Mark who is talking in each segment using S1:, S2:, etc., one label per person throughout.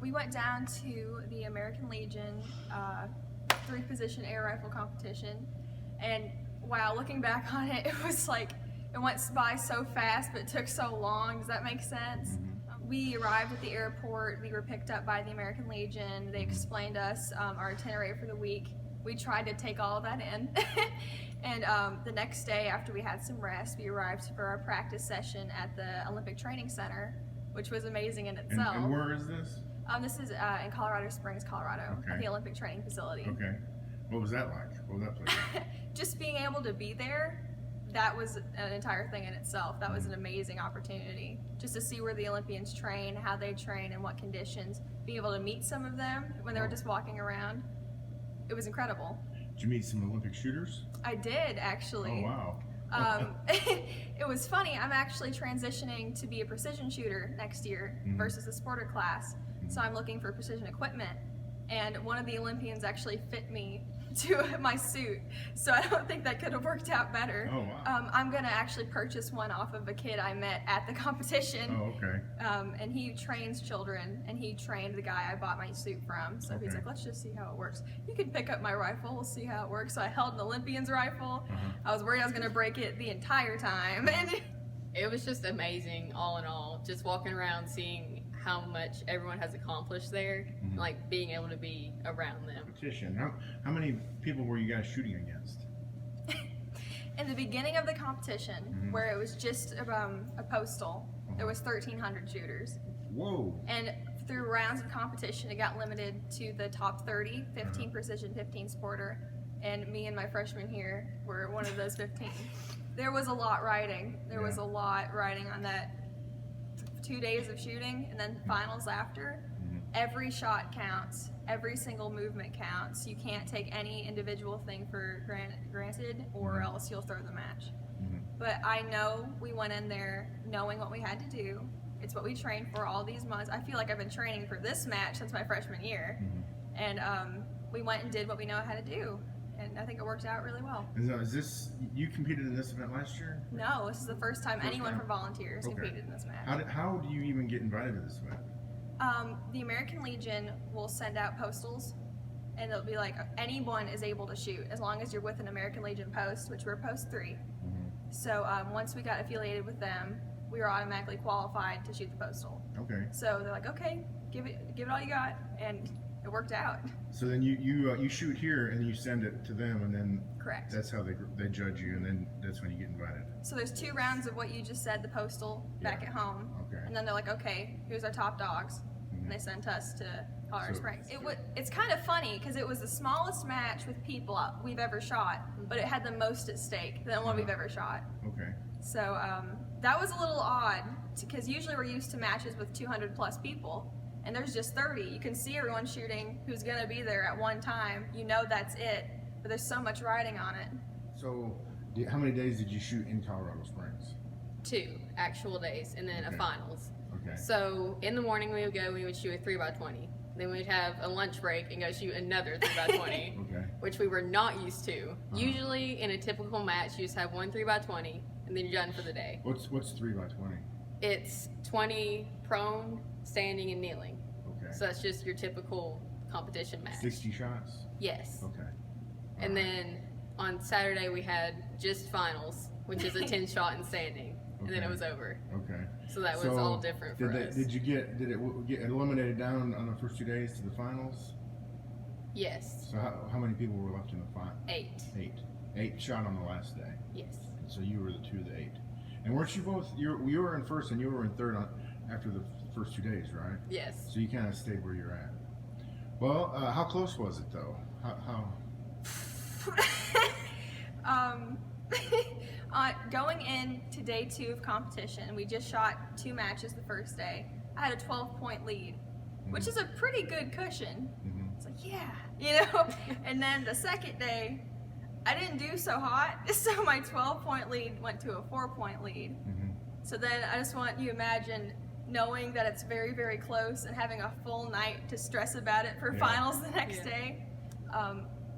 S1: We went down to the American Legion 3-position air rifle competition, and wow, looking back on it, it was like it went by so fast, but it took so long. Does that make sense? We arrived at the airport. We were picked up by the American Legion. They explained us our itinerary for the week. We tried to take all of that in. And the next day, after we had some rest, we arrived for our practice session at the Olympic Training Center, which was amazing in itself.
S2: And where is this?
S1: This is in Colorado Springs, Colorado,
S2: Okay.
S1: at the Olympic Training Facility.
S2: Okay. What was that like? What was that place like?
S1: Just being able to be there, that was an entire thing in itself. That was an amazing opportunity. Just to see where the Olympians train, how they train, and what conditions. Being able to meet some of them when they were just walking around. It was incredible.
S2: Did you meet some Olympic shooters?
S1: I did, actually.
S2: Oh, wow.
S1: It was funny. I'm actually transitioning to be a precision shooter next year versus the sporter class. So I'm looking for precision equipment. And one of the Olympians actually fit me to my suit. So I don't think that could have worked out better.
S2: Oh, wow.
S1: I'm going to actually purchase one off of a kid I met at the competition.
S2: Oh, okay.
S1: And he trains children, and he trained the guy I bought my suit from. So he's
S2: Okay.
S1: like, let's just see how it works. You can pick up my rifle, we'll see how it works. So I held an Olympian's rifle. I was worried I was going to break it the entire time. And
S3: It was just amazing, all in all. Just walking around, seeing how much everyone has accomplished there, and like being able to be around them.
S2: Competition. How many people were you guys shooting against?
S1: in the beginning of the competition, where it was just a postal, there was 1,300 shooters.
S2: Whoa.
S1: And through rounds of competition, it got limited to the top 30, 15 precision, 15 sporter, and me and my freshman year were one of those 15. There was a lot riding. There was a lot riding on that 2 days of shooting, and then finals after. Every shot counts. Every single movement counts. You can't take any individual thing for granted, or else you'll throw the match. But I know we went in there knowing what we had to do. It's what we trained for all these months. I feel like I've been training for this match since my freshman year. And we went and did what we know how to do. And I think it worked out really well.
S2: Is this, you competed in this event last year?
S1: No, this is the first time anyone from Volunteers
S2: Okay.
S1: competed in this match.
S2: How do you even get invited to this event?
S1: The American Legion will send out postals, and they'll be like, anyone is able to shoot as long as you're with an American Legion post, which we're post 3. So once we got affiliated with them, we were automatically qualified to shoot the postal.
S2: Okay.
S1: So they're like, okay, give it all you got, and it worked out.
S2: So then you shoot here and then you send it to them, and then
S1: Correct.
S2: that's how they judge you, and then that's when you get invited.
S1: So there's 2 rounds of what you just said, the postal back
S2: Yeah.
S1: at home,
S2: Okay.
S1: and then they're like, okay, here's our top dogs, and they sent us to Colorado
S2: So-
S1: Springs. It's kind of funny because it was the smallest match with people we've ever shot, but it had the most at stake than one we've ever shot.
S2: Okay.
S1: So that was a little odd because usually we're used to matches with 200 plus people, and there's just 30. You can see everyone shooting who's gonna be there at one time. You know that's it, but there's so much riding on it.
S2: So how many days did you shoot in Colorado Springs?
S3: 2 actual days, and then
S2: Okay.
S3: a finals.
S2: Okay.
S3: So in the morning we would shoot a 3x20. Then we'd have a lunch break and go shoot another 3x20,
S2: Okay.
S3: which we were not used to. Usually in a typical match, you just have one 3x20, and then you're done for the day.
S2: What's 3x20?
S3: It's 20 prone, standing, and kneeling.
S2: Okay.
S3: So that's just your typical competition match.
S2: 60 shots?
S3: Yes.
S2: Okay.
S3: And then on Saturday we had just finals, which is a 10 shot and standing, and then it
S2: Okay.
S3: was over.
S2: Okay.
S3: So that was all different for us.
S2: Did it get eliminated down on the first 2 days to the finals?
S3: Yes.
S2: So how many people were left in the final?
S3: 8.
S2: 8 shot on the last day.
S3: Yes.
S2: So you were the 2 of the 8. And weren't you both? You were in first and you were in third after the first 2 days, right?
S3: Yes.
S2: So you kind of stayed where you're at. Well, how close was it though? How?
S1: Going into day 2 of competition, we just shot 2 matches the first day. I had a 12-point lead, which is a pretty good cushion. It's like, yeah, And then the second day, I didn't do so hot, so my 12-point lead went to a 4-point lead. So then I just want you to imagine knowing that it's very, very close and having a full night to stress about it for finals the next day.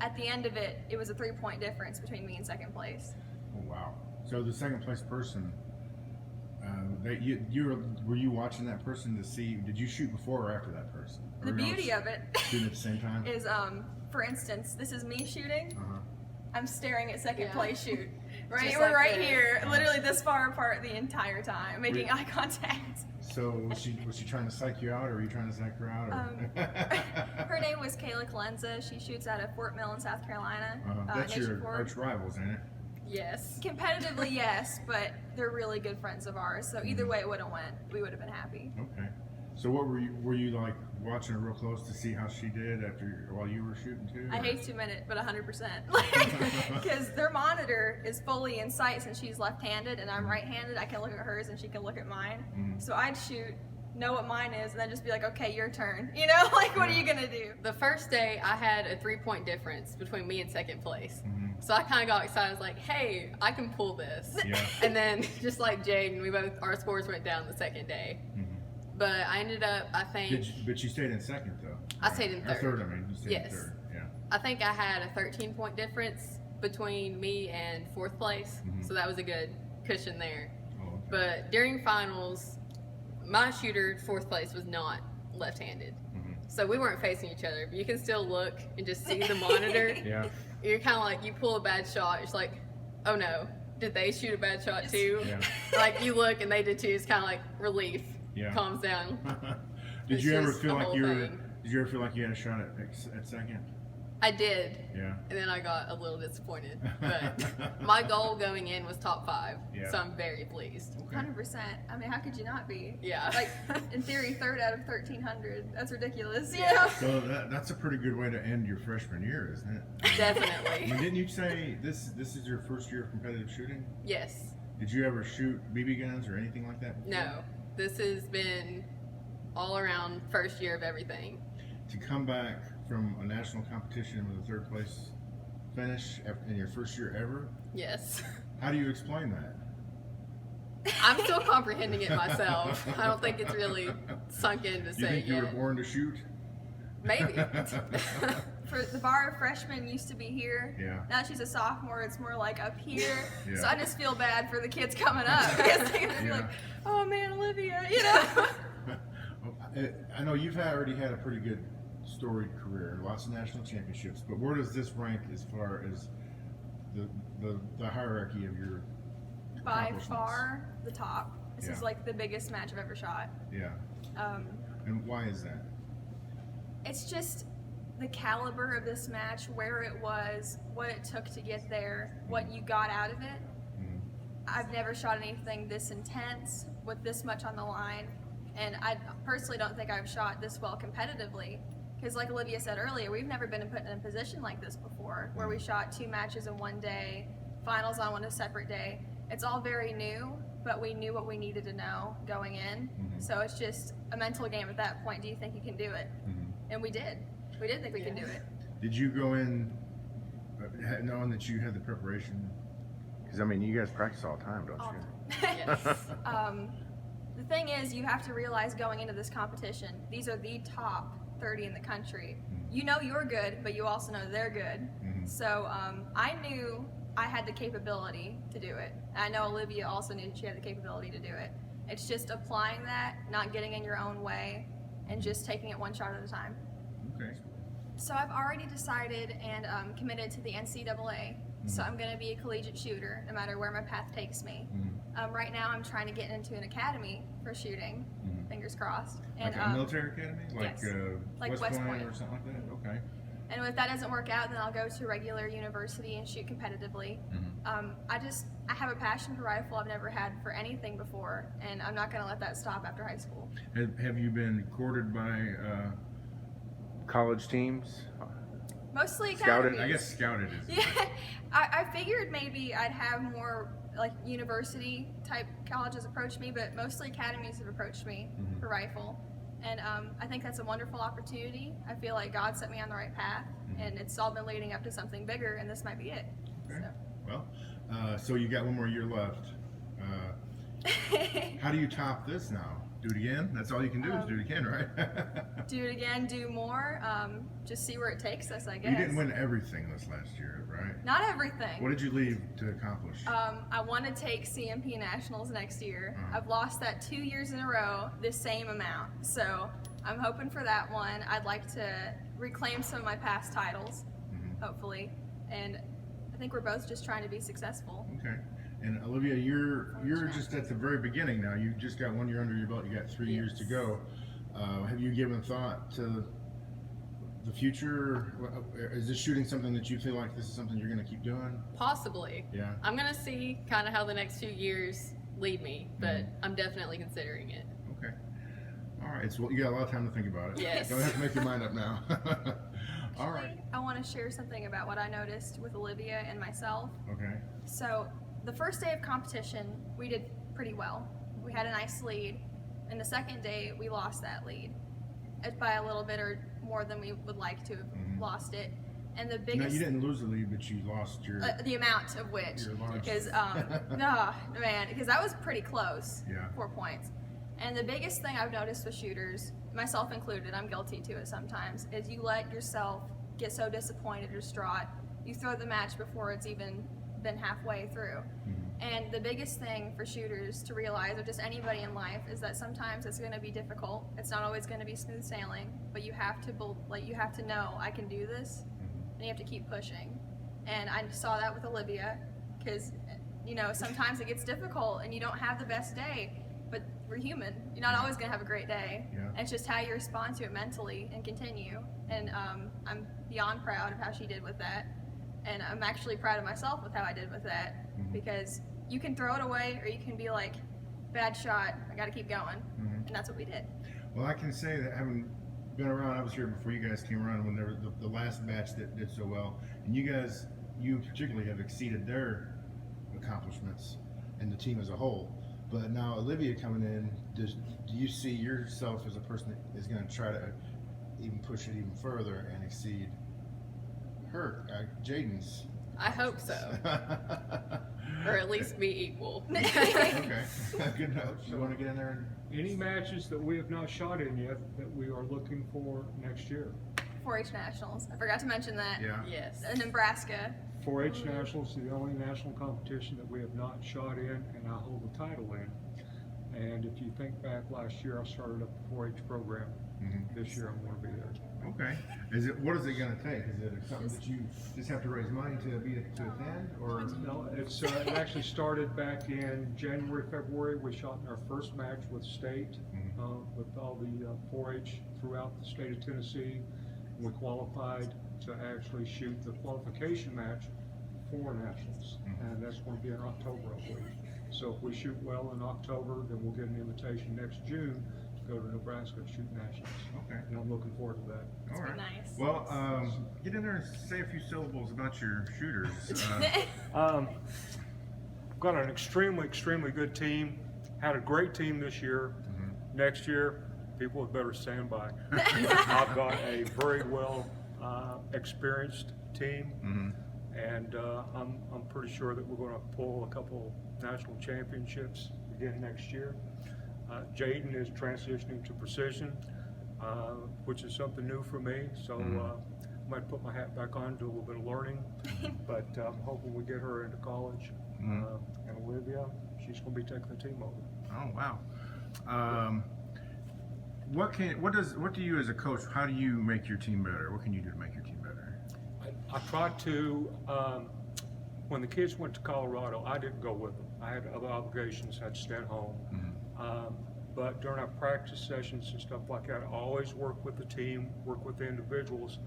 S1: At the end of it, it was a 3-point difference between me and second place.
S2: Oh wow! So the second place person, Were you watching that person to see? Did you shoot before or after that person? Or
S1: The
S2: were you
S1: beauty
S2: all
S1: of it
S2: shooting at the same time.
S1: is, for instance, this is me shooting.
S2: Uh-huh.
S1: I'm staring at second
S3: Yeah.
S1: place shoot. Right,
S3: Just
S1: we're
S3: like
S1: right
S3: this.
S1: here, literally this far apart the entire time, making eye contact.
S2: So was she trying to psych you out, or were you trying to psych her out? Or?
S1: Her name was Kayla Calenza. She shoots out of Fort Mill in South Carolina.
S2: That's
S1: Nation
S2: your
S1: Ford.
S2: arch rivals, ain't it?
S3: Yes.
S1: Competitively, yes, but they're really good friends of ours. So either way it would have went, we would have been happy.
S2: Okay. So what were you like watching her real close to see how she did while you were shooting too?
S1: I
S2: or-
S1: hate to admit it, but 100%. Because their monitor is fully in sight since she's left-handed and I'm right-handed. I can look at hers and she can look at mine.
S2: Mhm.
S1: So I'd shoot, know what mine is, and then just be like, okay, your turn. You know, like what are you gonna do?
S3: The first day, I had a 3-point difference between me and second place.
S2: Mhm.
S3: So I kind of got excited. I was like, hey, I can pull this.
S2: Yeah.
S3: And then, just like Jaden, our scores went down the second day.
S2: Mhm.
S3: But I ended up, I think,
S2: But you stayed in second though.
S3: I stayed in
S2: Or
S3: third.
S2: third, I mean, you stayed
S3: Yes.
S2: in third. Yeah.
S3: I think I had a 13-point difference between me and fourth place.
S2: Mhm.
S3: So that was a good cushion there.
S2: Oh, okay.
S3: But during finals, my shooter, fourth place, was not left-handed.
S2: Mhm.
S3: So we weren't facing each other, but you can still look and just see the monitor.
S2: Yeah.
S3: You're kind of like, you pull a bad shot, it's like, oh no, did they shoot a bad shot too?
S2: Yeah.
S3: Like you look and they did too. It's kind of like relief.
S2: Yeah.
S3: Calms down.
S2: Did
S3: It's
S2: you ever
S3: just
S2: feel
S3: the
S2: like
S3: whole
S2: you were?
S3: thing.
S2: Did you ever feel like you had a shot at second?
S3: I did,
S2: Yeah.
S3: and then I got a little disappointed. But my goal going in was top 5,
S2: Yeah.
S3: so I'm very pleased.
S2: Okay.
S1: 100%. I mean, how could you not be?
S3: Yeah.
S1: Like, in theory, third out of 1,300. That's ridiculous. You
S3: Yeah.
S1: know?
S2: So that's a pretty good way to end your freshman year, isn't it? I
S3: Definitely.
S2: mean, didn't you say this is your first year of competitive shooting?
S3: Yes.
S2: Did you ever shoot BB guns or anything like that? before?
S3: No. This has been all around first year of everything.
S2: To come back from a national competition with a third place finish in your first year ever,
S3: Yes.
S2: how do you explain that?
S3: I'm still comprehending it myself. I don't think it's really sunk in to
S2: You
S3: say
S2: think you were
S3: yet.
S2: born to shoot?
S3: Maybe.
S1: For the bar of freshmen used to be here.
S2: Yeah.
S1: Now she's a sophomore. It's more like up here.
S2: Yeah.
S1: So I just feel bad for the kids coming up. Because they're gonna be
S2: Yeah.
S1: like, oh man, Olivia, you know.
S2: I know you've already had a pretty good storied career, lots of national championships, but where does this rank as far as the hierarchy of your
S1: By
S2: accomplishments?
S1: far the top. This
S2: Yeah.
S1: is like the biggest match I've ever shot.
S2: Yeah.
S1: Um,
S2: And why is that?
S1: it's just the caliber of this match, where it was, what it took to get there, what you got out of it.
S2: Mhm.
S1: I've never shot anything this intense with this much on the line, and I personally don't think I've shot this well competitively. Because, like Olivia said earlier, we've never been put in a position like this before, where we shot 2 matches in one day, finals on a separate day. It's all very new, but we knew what we needed to know going in.
S2: Mhm.
S1: So it's just a mental game at that point. Do you think you can do it?
S2: Mhm.
S1: And we did. We did think we could do it.
S2: Did you go in knowing that you had the preparation? Because I mean, you guys practice all the time, don't
S1: All
S2: you?
S3: Yes.
S1: The thing is, you have to realize going into this competition, these are the top 30 in the country. You know you're good, but you also know they're good.
S2: Mhm.
S1: So I knew I had the capability to do it. And I know Olivia also knew she had the capability to do it. It's just applying that, not getting in your own way, and just taking it one shot at a time.
S2: Okay.
S1: So I've already decided and committed to the NCAA. So I'm going to be a collegiate shooter, no matter where my path takes me.
S2: Mhm.
S1: Right now, I'm trying to get into an academy for shooting.
S2: Mhm.
S1: Fingers crossed. And
S2: Like a military academy, like
S1: yes. Like
S2: West
S1: West
S2: Point
S1: Point.
S2: or something like that. Okay.
S1: and if that doesn't work out, then I'll go to a regular university and shoot competitively.
S2: Mhm.
S1: I have a passion for rifle I've never had for anything before, and I'm not going to let that stop after high school.
S2: Have you been courted by college teams?
S1: Mostly
S2: Scouted?
S1: academies.
S2: I guess scouted is.
S1: Yeah, I figured maybe I'd have more like university type colleges approach me, but mostly academies have approached me
S2: Mhm.
S1: for rifle, and I think that's a wonderful opportunity. I feel like God set me on the right path,
S2: Mhm.
S1: and it's all been leading up to something bigger, and this might be it.
S2: Okay.
S1: So,
S2: Well, so you got one more year left. How do you top this now? Do it again? That's all you can do is do it again, right?
S1: Do it again, do more, just see where it takes us, I guess.
S2: You didn't win everything this last year, right?
S1: Not everything.
S2: What did you leave to accomplish?
S1: I want to take CMP Nationals next year.
S2: Uh-huh.
S1: I've lost that 2 years in a row, the same amount. So I'm hoping for that one. I'd like to reclaim some of my past titles, hopefully. And I think we're both just trying to be successful.
S2: Okay. And Olivia, you're just at the very beginning now. You just got 1 year under your belt. You got 3 years to go. Have you given thought to the future? Is this shooting something that you feel like this is something you're going to keep doing?
S3: Possibly.
S2: Yeah.
S3: I'm gonna see kind of how the next few years lead me, but I'm definitely considering it.
S2: Okay. All right. So you got a lot of time to think about it.
S3: Yes.
S2: Don't have to make your mind up now. All right.
S1: I want to share something about what I noticed with Olivia and myself.
S2: Okay.
S1: So the first day of competition, we did pretty well. We had a nice lead. And the second day, we lost that lead by a little bit or more than we would like to have lost it. And the
S2: No,
S1: biggest,
S2: you didn't lose the lead, but you lost your.
S1: the amount of which,
S2: Your large-
S1: because because that was pretty close.
S2: Yeah.
S1: 4 points. And the biggest thing I've noticed with shooters, myself included, I'm guilty to it sometimes, is you let yourself get so disappointed or distraught, you throw the match before it's even been halfway through. And the biggest thing for shooters to realize, or just anybody in life, is that sometimes it's going to be difficult. It's not always going to be smooth sailing, but you have to know I can do this, and you have to keep pushing. And I saw that with Olivia, because sometimes it gets difficult and you don't have the best day, but we're human. You're not always going to have a great day.
S2: Yeah.
S1: And it's just how you respond to it mentally and continue. And I'm beyond proud of how she did with that. And I'm actually proud of myself with how I did with that, because you can throw it away or you can be like, bad shot, I got to keep going. And that's what we did.
S2: Well, I can say that having been around, I was here before you guys came around when there was the last batch that did so well, and you particularly have exceeded their accomplishments and the team as a whole. But now Olivia coming in, do you see yourself as a person that is going to try to even push it even further and exceed her, Jaden's?
S3: I hope so, or at least be equal.
S2: Okay, good enough. You want to get in there?
S4: Any matches that we have not shot in yet that we are looking for next year?
S1: 4-H Nationals. I forgot to mention that.
S2: Yeah.
S3: Yes.
S1: Nebraska.
S4: 4-H Nationals is the only national competition that we have not shot in, and I hold the title in. And if you think back last year, I started up a 4-H program. This year, I'm going to be there.
S2: Okay. What is it going to take? Is it something that you just have to raise money to attend, or?
S4: No, it actually started back in January, February. We shot in our first match with state, with all the 4-H throughout the state of Tennessee. We qualified to actually shoot the qualification match for nationals, and that's going to be in October, I believe. So if we shoot well in October, then we'll get an invitation next June to go to Nebraska to shoot nationals.
S2: Okay.
S4: And I'm looking forward to that.
S2: All right.
S1: Nice.
S2: Well, get in there and say a few syllables about your shooters.
S4: Got an extremely good team. Had a great team this year. Next year, people had better stand by. I've got a very well experienced team, and I'm pretty sure that we're going to pull a couple national championships again next year. Jaden is transitioning to precision, which is something new for me. So I might put my hat back on, do a little bit of learning, but I'm hoping we get her into college. And Olivia, she's going to be taking the team over.
S2: Oh wow. What do you as a coach? How do you make your team better? What can you do to make your team better?
S4: I tried to, when the kids went to Colorado, I didn't go with them. I had other obligations, had to stay at home. But during our practice sessions and stuff like that, I always work with the team, work with the individuals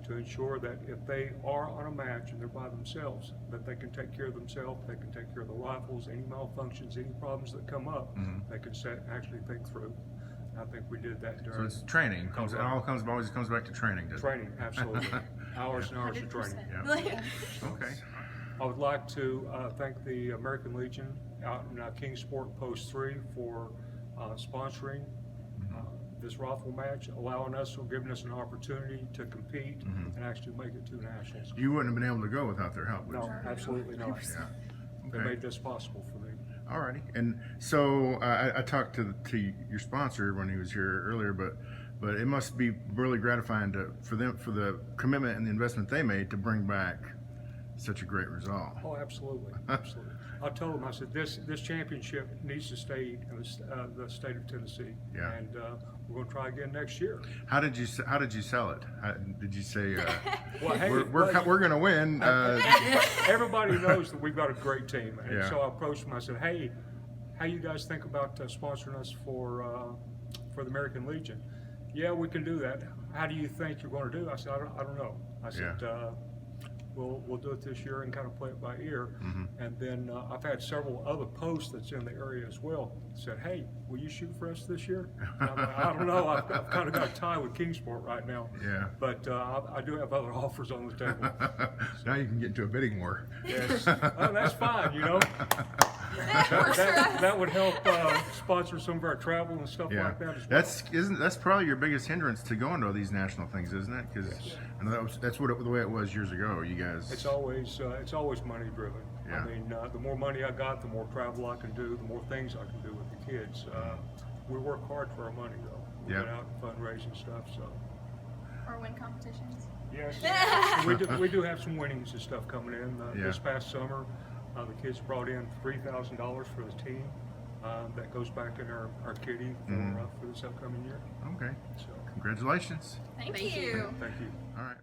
S4: to ensure that if they are on a match and they're by themselves, that they can take care of themselves, they can take care of the rifles, any malfunctions, any problems that come up, they can actually think through. I think we did that
S2: So
S4: during
S2: it's training. It always comes back to training. doesn't it?
S4: training, absolutely. Hours and hours of training.
S1: 100%.
S2: Yeah. Okay.
S4: I would like to thank the American Legion out in Kingsport Post 3 for sponsoring this rifle match, allowing us or giving us an opportunity to compete and actually make it to nationals.
S2: You wouldn't have been able to go without their help, would
S4: No,
S2: you?
S4: absolutely not.
S2: Yeah.
S4: They
S2: Okay.
S4: made this possible for me.
S2: Alrighty. And so I talked to your sponsor when he was here earlier, but it must be really gratifying for the commitment and the investment they made to bring back such a great result.
S4: Oh, absolutely, absolutely. I told him, I said, this championship needs to stay in the state of Tennessee.
S2: Yeah.
S4: And we're going to try again next year.
S2: How did you sell it? Did you say
S4: Well, hey,
S2: we're going to win?
S4: Everybody knows that we've got a great team, and
S2: Yeah.
S4: so I approached them. I said, "Hey, how you guys think about sponsoring us for the American Legion?" Yeah, we can do that. How do you think you're going to do? I said, I don't know. I said, we'll do it this year and kind of play it by ear.
S2: Mm-hmm.
S4: And then I've had several other posts that's in the area as well. Said, hey, will you shoot for us this year? And I'm like, I don't know. I've kind of got a tie with Kingsport right now.
S2: Yeah.
S4: But I do have other offers on the table.
S2: Now you can get into a bidding war.
S4: Yes. Well, that's fine, you know.
S1: That works for us.
S4: That would help sponsor some of our travel and stuff
S2: Yeah,
S4: like that as well.
S2: that's probably your biggest hindrance to going to these national things, isn't it? Because I know that's the way it was years ago. You guys,
S4: It's always money driven.
S2: Yeah.
S4: I mean, the more money I got, the more travel I can do, the more things I can do with the kids. We work hard for our money, though. We
S2: Yeah.
S4: get out and fundraising stuff. So
S1: Or win competitions.
S4: yes, we do have some winnings and stuff coming in. This past summer, the kids brought in $3,000 for the team. That goes back in our kitty for this upcoming year.
S2: okay.
S4: So
S1: Mm-hmm.
S2: Congratulations.
S1: Thank
S3: Thank
S1: you.
S3: you.
S4: thank you.
S2: All right.